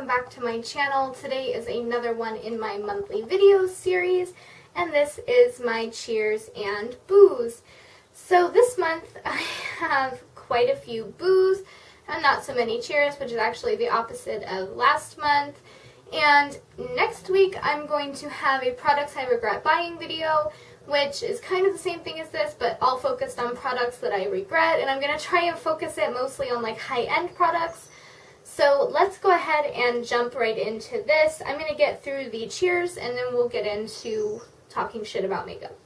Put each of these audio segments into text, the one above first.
welcome back to my channel. Today is another one in my monthly video series, and this is my cheers and booze. So this month I have quite a few booze and not so many cheers, which is actually the opposite of last month. And next week I'm going to have a products I regret buying video, which is kind of the same thing as this, but all focused on products that I regret, and I'm going to try and focus it mostly on like high-end products. So let's go ahead and jump right into this. I'm going to get through the cheers and then we'll get into talking shit about makeup.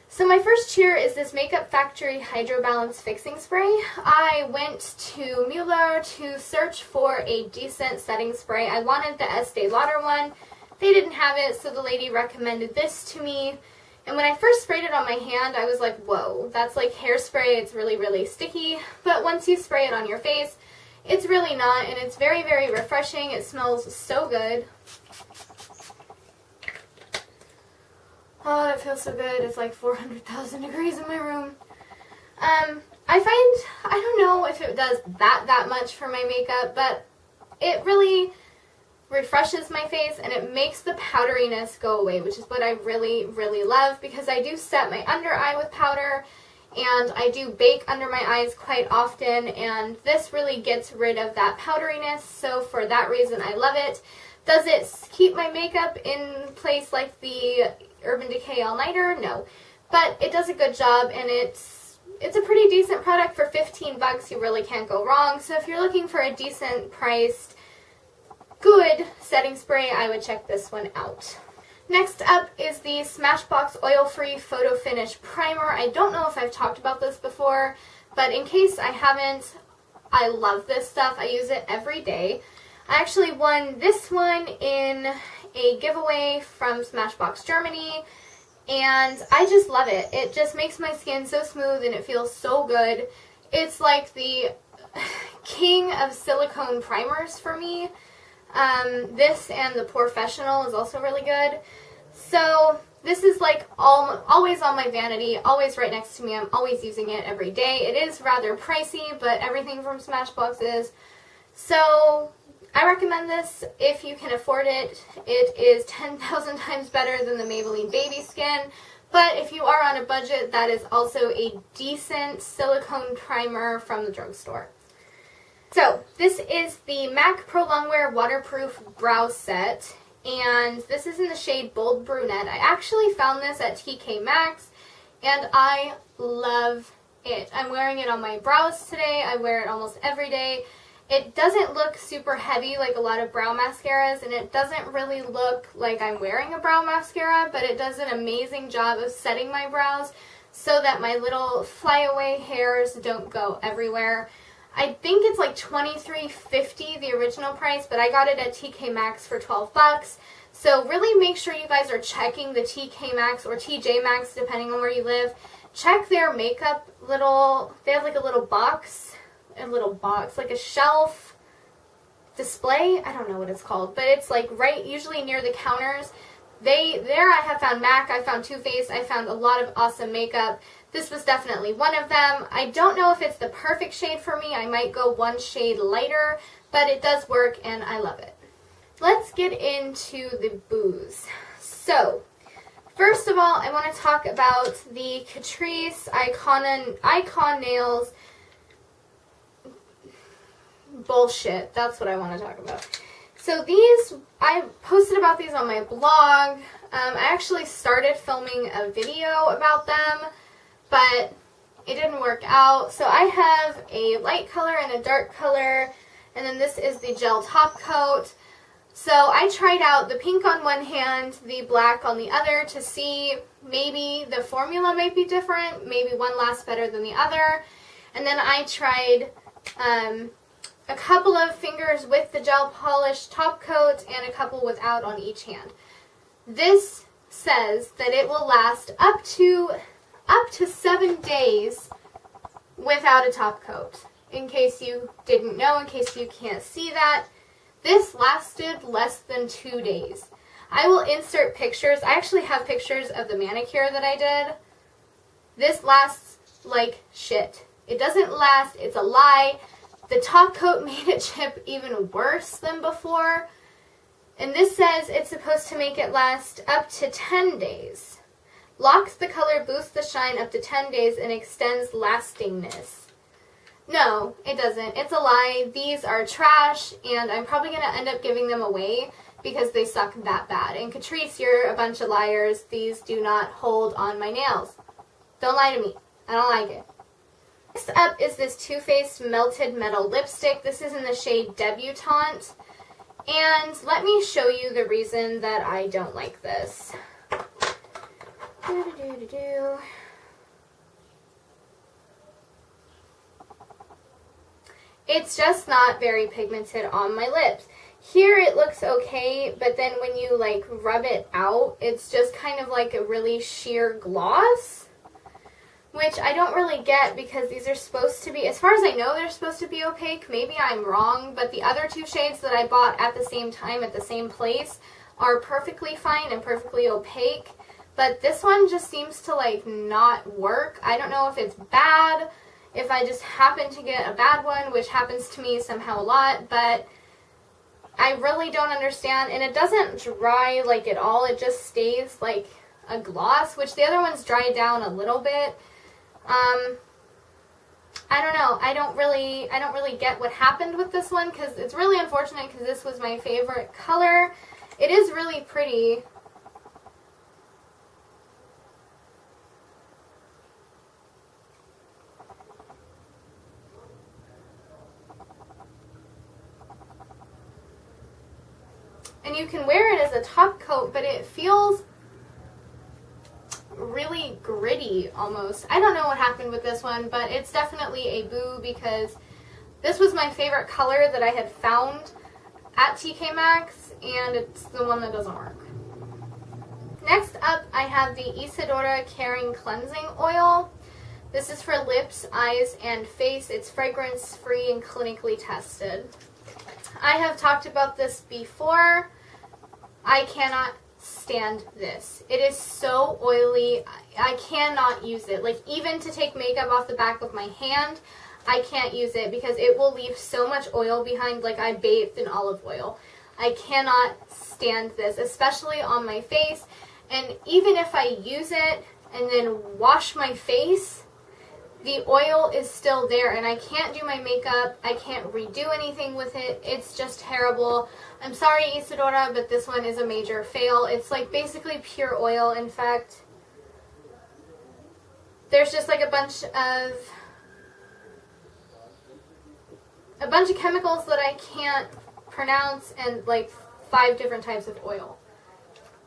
So my first cheer is this Makeup Factory Hydro Balance Fixing Spray. I went to Mueller to search for a decent setting spray. I wanted the Estee Lauder one. They didn't have it, so the lady recommended this to me. And when I first sprayed it on my hand, I was like, whoa, that's like hairspray. It's really, really sticky. But once you spray it on your face, it's really not, and it's very, very refreshing. It smells so good. Oh, it feels so good. It's like 400,000 degrees in my room. I don't know if it does that much for my makeup, but it really refreshes my face and it makes the powderiness go away, which is what I really, really love, because I do set my under eye with powder and I do bake under my eyes quite often, and this really gets rid of that powderiness, so for that reason I love it. Does it keep my makeup in place like the Urban Decay All Nighter? No. But it does a good job, and it's a pretty decent product. For 15 bucks, you really can't go wrong. So if you're looking for a decent priced, good setting spray, I would check this one out. Next up is the Smashbox Oil-Free Photo Finish Primer. I don't know if I've talked about this before, but in case I haven't, I love this stuff. I use it every day. I actually won this one in a giveaway from Smashbox Germany, and I just love it. It just makes my skin so smooth and it feels so good. It's like the king of silicone primers for me. This and the Porefessional is also really good. So this is like always on my vanity, always right next to me. I'm always using it every day. It is rather pricey, but everything from Smashbox is. So I recommend this if you can afford it. It is 10,000 times better than the Maybelline Baby Skin. But if you are on a budget, that is also a decent silicone primer from the drugstore. So this is the MAC Pro Longwear Waterproof Brow Set, and this is in the shade Bold Brunette. I actually found this at TK Maxx, and I love it. I'm wearing it on my brows today. I wear it almost every day. It doesn't look super heavy like a lot of brow mascaras, and it doesn't really look like I'm wearing a brow mascara, but it does an amazing job of setting my brows so that my little flyaway hairs don't go everywhere. I think it's like $23.50 the original price, but I got it at TK Maxx for 12 bucks. So really make sure you guys are checking the TK Maxx or TJ Maxx, depending on where you live. Check their makeup they have like a little box, like a shelf display. I don't know what it's called, but it's like right usually near the counters. There I have found MAC, I found Too Faced, I found a lot of awesome makeup. This was definitely one of them. I don't know if it's the perfect shade for me. I might go one shade lighter, but it does work and I love it. Let's get into the booze. So, first of all, I want to talk about the Catrice Icon Nails bullshit. That's what I want to talk about. So these, I posted about these on my blog. I actually started filming a video about them, but it didn't work out. So I have a light color and a dark color, and then this is the gel top coat. So I tried out the pink on one hand, the black on the other, to see maybe the formula might be different, maybe one lasts better than the other. And then I tried a couple of fingers with the gel polish top coat and a couple without on each hand. This says that it will last up to 7 days without a top coat. In case you didn't know, in case you can't see that, this lasted less than 2 days. I will insert pictures. I actually have pictures of the manicure that I did. This lasts like shit. It doesn't last. It's a lie. The top coat made it chip even worse than before. And this says it's supposed to make it last up to 10 days. Locks the color, boosts the shine up to 10 days, and extends lastingness. No, it doesn't. It's a lie. These are trash, and I'm probably going to end up giving them away because they suck that bad. And Catrice, you're a bunch of liars. These do not hold on my nails. Don't lie to me. I don't like it. Next up is this Too Faced Melted Metal Lipstick. This is in the shade Debutante. And let me show you the reason that I don't like this. It's just not very pigmented on my lips. Here it looks okay, but then when you like rub it out, it's just kind of like a really sheer gloss. Which I don't really get because these are supposed to be, as far as I know, they're supposed to be opaque. Maybe I'm wrong, but the other two shades that I bought at the same time at the same place are perfectly fine and perfectly opaque. But this one just seems to like not work. I don't know if it's bad, if I just happen to get a bad one, which happens to me somehow a lot, but I really don't understand. And it doesn't dry like at all. It just stays like a gloss, which the other ones dry down a little bit. I don't know. I don't really get what happened with this one because it's really unfortunate because this was my favorite color. It is really pretty. And you can wear it as a top coat, but it feels really gritty almost. I don't know what happened with this one, but it's definitely a boo because this was my favorite color that I had found at TK Maxx, and it's the one that doesn't work. Next up, I have the Isadora Caring Cleansing Oil. This is for lips, eyes, and face. It's fragrance-free and clinically tested. I have talked about this before. I cannot stand this. It is so oily. I cannot use it. Like, even to take makeup off the back of my hand, I can't use it because it will leave so much oil behind. Like, I bathed in olive oil. I cannot stand this, especially on my face. And even if I use it and then wash my face, the oil is still there and I can't do my makeup. I can't redo anything with it. It's just terrible. I'm sorry, Isadora, but this one is a major fail. It's like basically pure oil. In fact, there's just like a bunch of chemicals that I can't pronounce and like 5 different types of oil.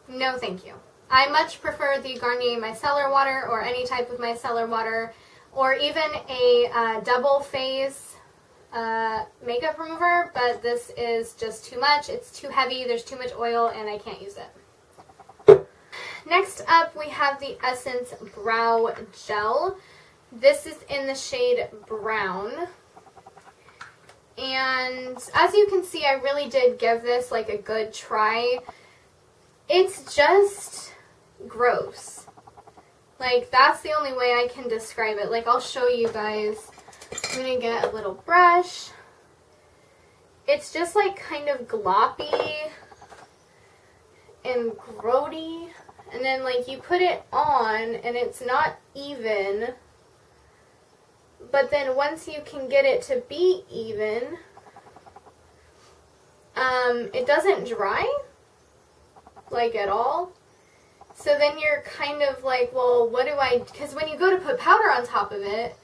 No, thank you. I much prefer the Garnier Micellar Water or any type of micellar water, or even a double phase makeup remover, but this is just too much. It's too heavy, there's too much oil, and I can't use it. Next up, we have the Essence Brow Gel. This is in the shade Brown. And as you can see, I really did give this like a good try. It's just gross. Like, that's the only way I can describe it. Like, I'll show you guys. I'm going to get a little brush. It's just, like, kind of gloppy and grody. And then, like, you put it on, and it's not even. But then once you can get it to be even, it doesn't dry, like, at all. So then you're kind of like, well, what do I, because when you go to put powder on top of it,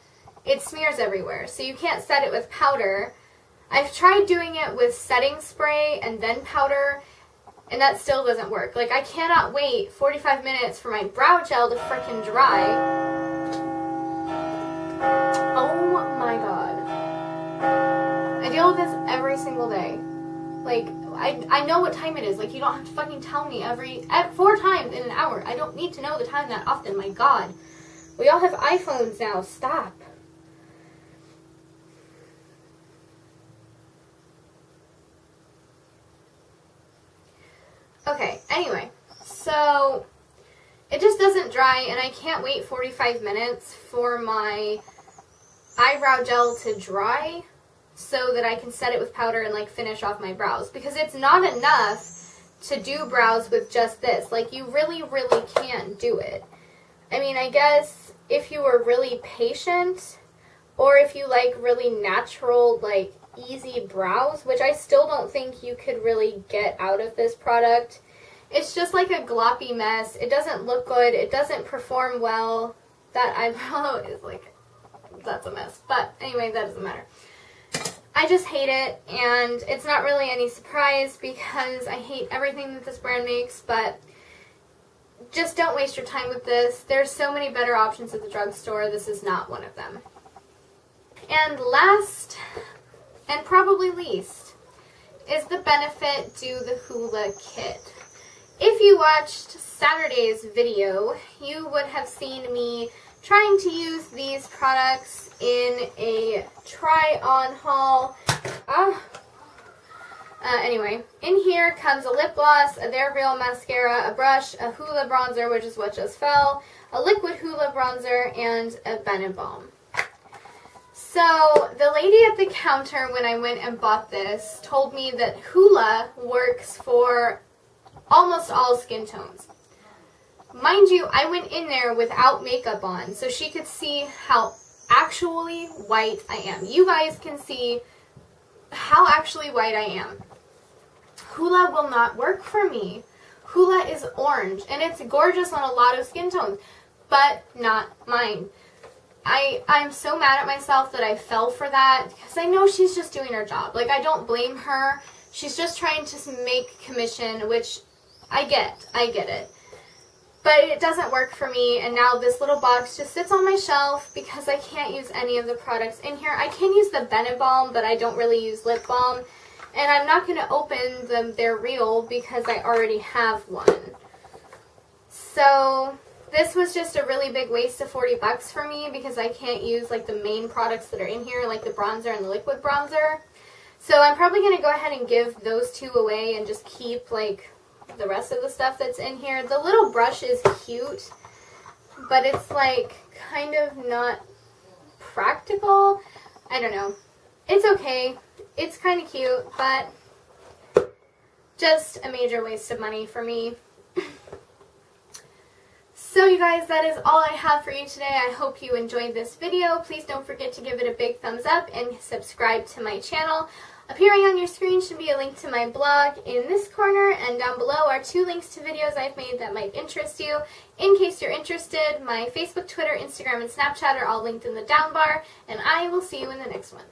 it smears everywhere. So you can't set it with powder. I've tried doing it with setting spray and then powder, and that still doesn't work. Like, I cannot wait 45 minutes for my brow gel to frickin' dry. Oh my god. I deal with this every single day. Like, I know what time it is. Like, you don't have to fucking tell me 4 times in an hour. I don't need to know the time that often. My god. We all have iPhones now. Stop. Okay, anyway. So, it just doesn't dry, and I can't wait 45 minutes for my eyebrow gel to dry. so that I can set it with powder and like finish off my brows, because it's not enough to do brows with just this. Like, you really, really can't do it. I mean, I guess if you were really patient, or if you like really natural, like easy brows, which I still don't think you could really get out of this product. It's just like a gloppy mess. It doesn't look good. It doesn't perform well. That eyebrow is like, that's a mess. But anyway, that doesn't matter. I just hate it, and it's not really any surprise because I hate everything that this brand makes, but just don't waste your time with this. There's so many better options at the drugstore. This is not one of them. And last, and probably least, is the Benefit Do the Hoola Kit. If you watched Saturday's video, you would have seen me trying to use these products in a try-on haul. Anyway, in here comes a lip gloss, a They're Real mascara, a brush, a Hoola bronzer, which is what just fell, a liquid Hoola bronzer, and a Balm. So, the lady at the counter when I went and bought this told me that Hoola works for almost all skin tones. Mind you, I went in there without makeup on, so she could see how actually white I am. You guys can see how actually white I am. Hoola will not work for me. Hoola is orange, and it's gorgeous on a lot of skin tones, but not mine. I'm so mad at myself that I fell for that, because I know she's just doing her job. Like, I don't blame her. She's just trying to make commission, which I get it. But it doesn't work for me, and now this little box just sits on my shelf because I can't use any of the products in here. I can use the Balm, but I don't really use lip balm. And I'm not going to open them, They're Real, because I already have one. So this was just a really big waste of 40 bucks for me because I can't use like the main products that are in here, like the bronzer and the liquid bronzer. So I'm probably going to go ahead and give those two away and just keep like the rest of the stuff that's in here. The little brush is cute, but it's like kind of not practical. I don't know. It's okay. It's kind of cute, but just a major waste of money for me. So you guys, that is all I have for you today. I hope you enjoyed this video. Please don't forget to give it a big thumbs up and subscribe to my channel. Appearing on your screen should be a link to my blog in this corner, and down below are 2 links to videos I've made that might interest you. In case you're interested, my Facebook, Twitter, Instagram, and Snapchat are all linked in the down bar, and I will see you in the next one.